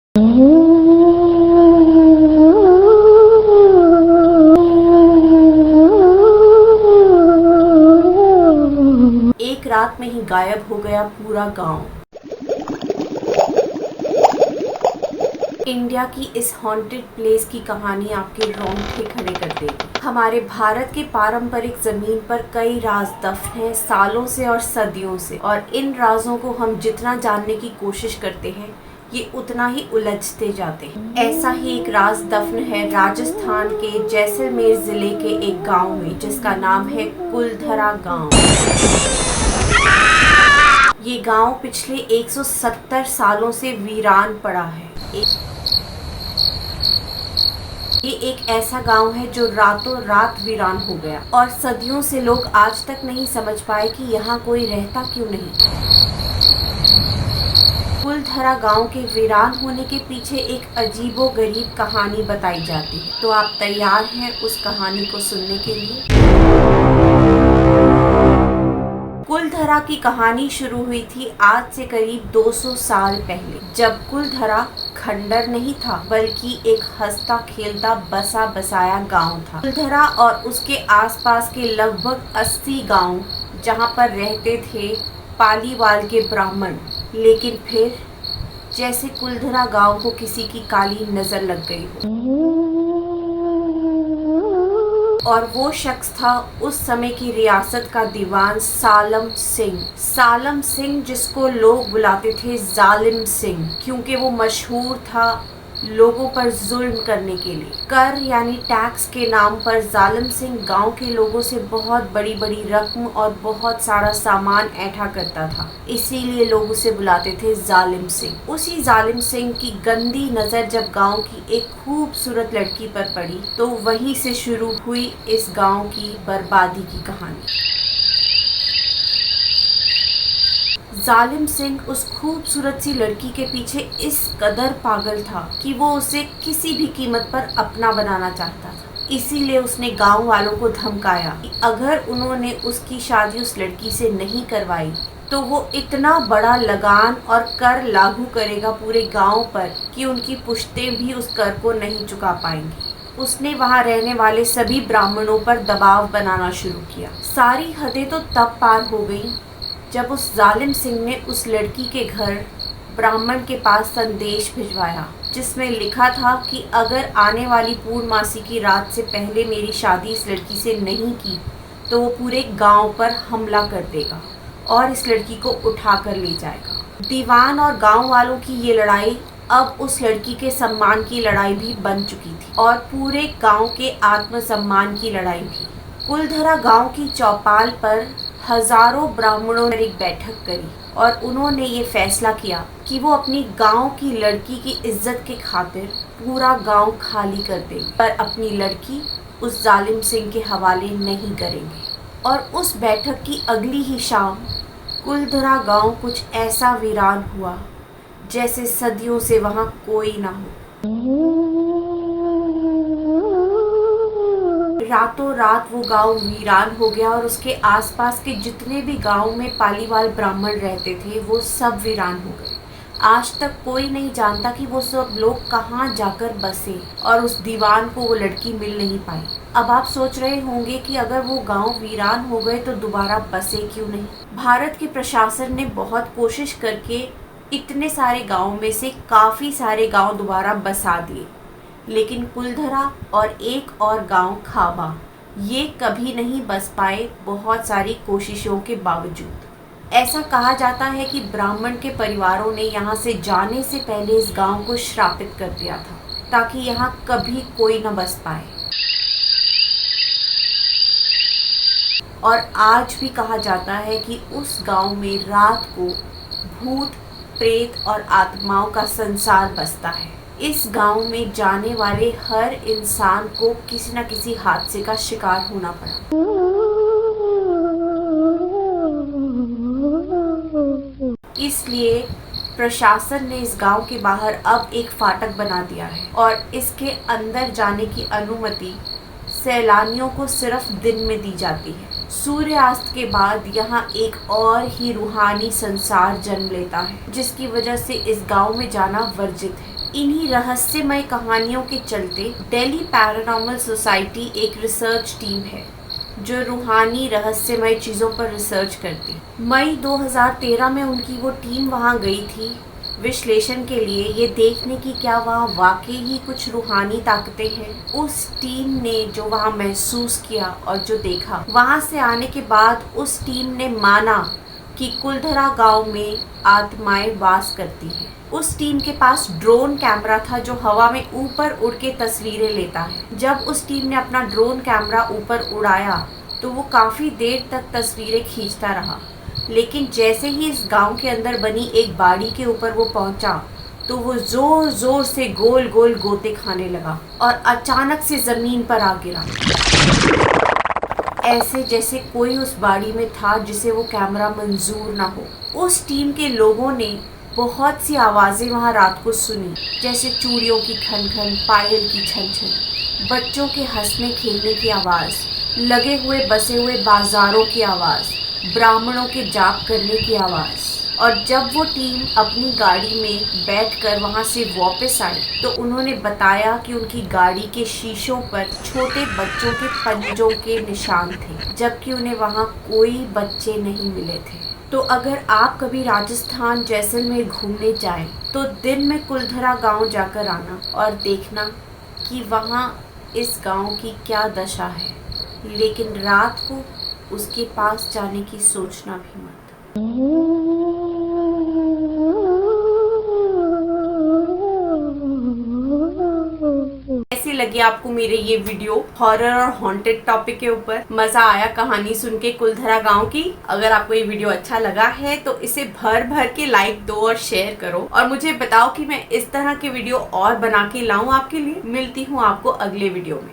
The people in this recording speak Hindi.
एक रात में ही गायब हो गया पूरा गांव। इंडिया की इस हॉन्टेड प्लेस की कहानी आपके रोंगटे खड़े कर देगी। हमारे भारत के पारंपरिक जमीन पर कई राज दफन हैं सालों से और सदियों से, और इन राजों को हम जितना जानने की कोशिश करते हैं ये उतना ही उलझते जाते हैं। ऐसा ही एक राज दफन है राजस्थान के जैसलमेर जिले के एक गांव में, जिसका नाम है कुलधरा गांव। ये गांव पिछले 170 सालों से वीरान पड़ा है। ये एक ऐसा गांव है जो रातों रात वीरान हो गया, और सदियों से लोग आज तक नहीं समझ पाए कि यहाँ कोई रहता क्यों नहीं। कुलधरा गांव के वीरान होने के पीछे एक अजीबोगरीब कहानी बताई जाती है। तो आप तैयार हैं उस कहानी को सुनने के लिए? कुलधरा की कहानी शुरू हुई थी आज से करीब 200 साल पहले, जब कुलधरा खंडर नहीं था बल्कि एक हंसता खेलता बसा बसाया गांव था। कुलधरा और उसके आसपास के लगभग 80 गांव जहां पर रहते थे पालीवाल के ब्राह्मण, लेकिन फिर जैसे कुलधरा गांव को किसी की काली नजर लग गई हो। और वो शख्स था उस समय की रियासत का दीवान सालम सिंह। सालम सिंह जिसको लोग बुलाते थे जालिम सिंह, क्योंकि वो मशहूर था लोगों पर जुल्म करने के लिए। कर यानी टैक्स के नाम पर जालिम सिंह गांव के लोगों से बहुत बड़ी बड़ी रकम और बहुत सारा सामान ऐंठा करता था, इसीलिए लोग उसे बुलाते थे जालिम सिंह। उसी जालिम सिंह की गंदी नजर जब गांव की एक खूबसूरत लड़की पर पड़ी, तो वहीं से शुरू हुई इस गांव की बर्बादी की कहानी। जालिम सिंह उस खूबसूरत सी लड़की के पीछे इस कदर पागल था कि वो उसे किसी भी कीमत पर अपना बनाना चाहता था। इसीलिए उसने गांव वालों को धमकाया कि अगर उन्होंने उसकी शादी उस लड़की से नहीं करवाई तो वो इतना बड़ा लगान और कर लागू करेगा पूरे गांव पर कि उनकी पुश्तें भी उस कर को नहीं चुका पाएंगी। उसने वहां रहने वाले सभी ब्राह्मणों पर दबाव बनाना शुरू किया। सारी हदें तो तब पार हो गई जब उस जालिम सिंह ने उस लड़की के घर ब्राह्मण के पास संदेश भिजवाया, जिसमें लिखा था कि अगर आने वाली पूर्णमासी की रात से पहले मेरी शादी इस लड़की से नहीं की तो वो पूरे गांव पर हमला कर देगा और इस लड़की को उठा कर ले जाएगा। दीवान और गांव वालों की ये लड़ाई अब उस लड़की के सम्मान की लड़ाई भी बन चुकी थी, और पूरे गांव के आत्मसम्मान की लड़ाई भी। कुलधरा गांव की चौपाल पर हजारों ब्राह्मणों ने एक बैठक करी और उन्होंने ये फैसला किया कि वो अपनी गांव की लड़की की इज्जत के खातिर पूरा गांव खाली कर देंगे, पर अपनी लड़की उस जालिम सिंह के हवाले नहीं करेंगे। और उस बैठक की अगली ही शाम कुलधरा गांव कुछ ऐसा वीरान हुआ जैसे सदियों से वहां कोई ना हो। रातों रात वो गांव वीरान हो गया और उसके आसपास के जितने भी गांव में पालीवाल ब्राह्मण रहते थे वो सब वीरान हो गए। आज तक कोई नहीं जानता कि वो सब लोग कहाँ जाकर बसे, और उस दीवान को वो लड़की मिल नहीं पाई। अब आप सोच रहे होंगे कि अगर वो गांव वीरान हो गए तो दोबारा बसे क्यों नहीं। भारत के प्रशासन ने बहुत कोशिश करके इतने सारे गाँव में से काफ़ी सारे गाँव दोबारा बसा दिए, लेकिन कुलधरा और एक और गांव खाबा ये कभी नहीं बस पाए बहुत सारी कोशिशों के बावजूद। ऐसा कहा जाता है कि ब्राह्मण के परिवारों ने यहाँ से जाने से पहले इस गांव को श्रापित कर दिया था ताकि यहाँ कभी कोई न बस पाए। और आज भी कहा जाता है कि उस गांव में रात को भूत प्रेत और आत्माओं का संसार बसता है। इस गांव में जाने वाले हर इंसान को किसी न किसी हादसे का शिकार होना पड़ा। इसलिए प्रशासन ने इस गांव के बाहर अब एक फाटक बना दिया है, और इसके अंदर जाने की अनुमति सैलानियों को सिर्फ दिन में दी जाती है। सूर्यास्त के बाद यहाँ एक और ही रूहानी संसार जन्म लेता है, जिसकी वजह से इस गांव में जाना वर्जित है। इन्हीं रहस्यमय कहानियों के चलते दिल्ली पैरानॉर्मल सोसाइटी एक रिसर्च टीम है जो रूहानी रहस्यमय चीज़ों पर रिसर्च करती। मई 2013 में उनकी वो टीम वहाँ गई थी विश्लेषण के लिए, ये देखने की क्या वहाँ वाकई ही कुछ रूहानी ताकतें हैं। उस टीम ने जो वहाँ महसूस किया और जो देखा, वहाँ से आने के बाद उस टीम ने माना कि कुलधरा गांव में आत्माएं वास करती हैं। उस टीम के पास ड्रोन कैमरा था जो हवा में ऊपर उड़ के तस्वीरें लेता है। जब उस टीम ने अपना ड्रोन कैमरा ऊपर उड़ाया तो वो काफ़ी देर तक तस्वीरें खींचता रहा, लेकिन जैसे ही इस गांव के अंदर बनी एक बाड़ी के ऊपर वो पहुंचा तो वो जोर जोर से गोल गोल गोते खाने लगा और अचानक से ज़मीन पर आ गिरा, ऐसे जैसे कोई उस बाड़ी में था जिसे वो कैमरा मंजूर ना हो। उस टीम के लोगों ने बहुत सी आवाज़ें वहाँ रात को सुनी, जैसे चूड़ियों की खन खन, पायल की छन छन, बच्चों के हंसने खेलने की आवाज़, लगे हुए बसे हुए बाजारों की आवाज़, ब्राह्मणों के जाप करने की आवाज़। और जब वो टीम अपनी गाड़ी में बैठकर वहाँ से वापस आई तो उन्होंने बताया कि उनकी गाड़ी के शीशों पर छोटे बच्चों के पंजों के निशान थे, जबकि उन्हें वहाँ कोई बच्चे नहीं मिले थे। तो अगर आप कभी राजस्थान जैसलमेर घूमने जाएं तो दिन में कुलधरा गांव जाकर आना और देखना कि वहाँ इस गांव की क्या दशा है, लेकिन रात को उसके पास जाने की सोचना भी मत। कैसी लगी आपको मेरे ये वीडियो हॉरर और हॉन्टेड टॉपिक के ऊपर? मजा आया कहानी सुन के कुलधरा गांव की? अगर आपको ये वीडियो अच्छा लगा है तो इसे भर भर के लाइक दो और शेयर करो और मुझे बताओ कि मैं इस तरह के वीडियो और बना के लाऊं आपके लिए। मिलती हूँ आपको अगले वीडियो में।